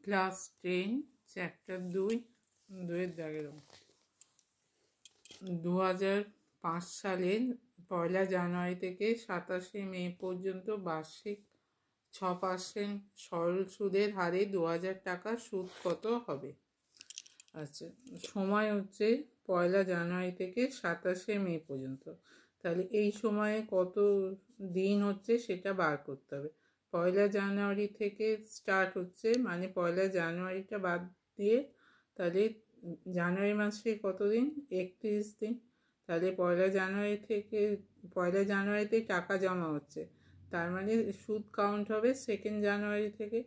Class 10 chapter 2-এর দাগের 2005 সালের 1 জানুয়ারি থেকে 27 মে পর্যন্ত বার্ষিক 6% সরল সুদের হারে 2000 টাকা সুদ কত হবে? আচ্ছা, সময় হচ্ছে 1 জানুয়ারি থেকে 27 মে পর্যন্ত। তাহলে এই সময়ে কত দিন হচ্ছে সেটা বার করতে হবে। 1 জানুয়ারি থেকে স্টার্ট হচ্ছে, মানে 1 জানুয়ারিটা বাদ দিয়ে তাহলে জানুয়ারি মাসে কত দিন? 31 দিন। তাহলে 1 জানুয়ারিতে টাকা জমা হচ্ছে, তার মানে সুদ কাউন্ট হবে 2 জানুয়ারি থেকে।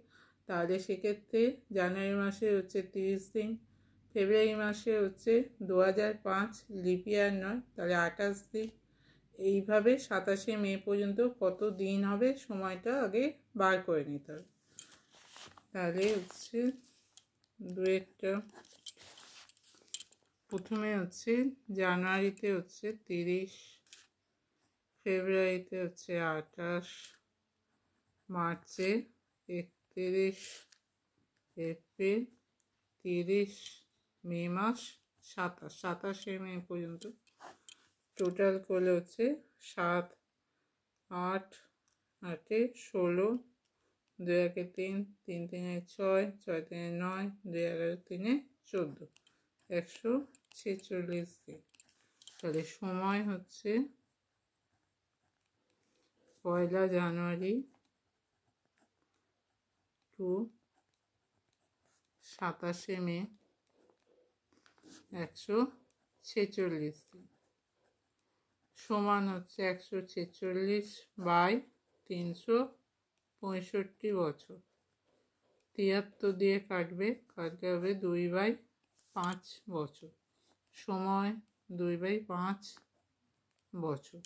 তাহলে সেক্ষেত্রে জানুয়ারি মাসে হচ্ছে 30 দিন, ফেব্রুয়ারি মাসে হচ্ছে 2005 লিপ ইয়ার নয়, তাহলে 28 দিন। এইভাবে 27 মে পর্যন্ত কত দিন হবে সময়টা আগে বার করে নিতে হবে। তাহলে হচ্ছে দুয়েরটা প্রথমে হচ্ছে জানুয়ারিতে হচ্ছে 30, ফেব্রুয়ারিতে হচ্ছে 28, মার্চে 31, এপ্রিল 30, মে মাস 27 মে পর্যন্ত। টোটাল করলে হচ্ছে 7, 8, 8 16, 2 1 3, 3 3 6, 6 3 9, 2 11 3 14, 146 দিন। তাহলে সময় হচ্ছে 1 জানুয়ারি টু 27 মে 146 দিন, সমান হচ্ছে 146 বাই 365 বছর। 73 দিয়ে কাটবে, কাটতে হবে 2/5 বছর, সময় 2/5 বছর।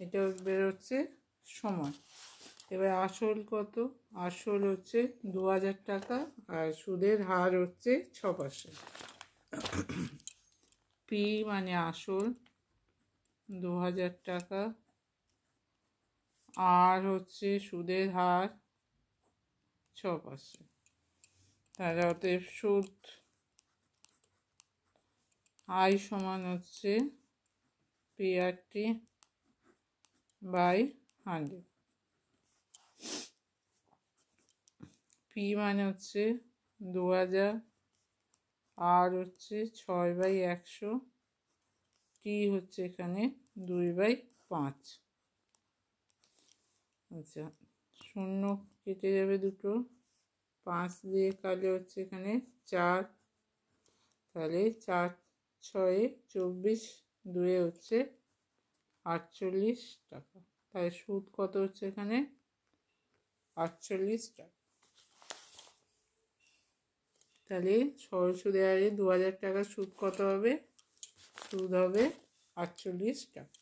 এটা বেরোচ্ছে সময়। এবার আসল কত? আসল হচ্ছে 2000 টাকা আর সুদের হার হচ্ছে 6%। পি মানে আসল 2000 টাকা, আর হচ্ছে সুদের হার 6%। তাহলে অতএব সুদ আই সমান হচ্ছে PRT বাই 100। পি মানে হচ্ছে 2000, আর হচ্ছে 6/100, টি হচ্ছে এখানে 2/5। আচ্ছা, শূন্য কেটে যাবে দুটো, 5 দিয়ে কাটলে হচ্ছে এখানে 4, তাহলে 4 6 24, 2 হচ্ছে 48 টাকা। তাহলে সুদ কত হচ্ছে এখানে? 48 টাকা। তাহলে সরল সুদের হারে 2000 টাকা সুদ কত হবে? সুদ হবে 48 টাকা।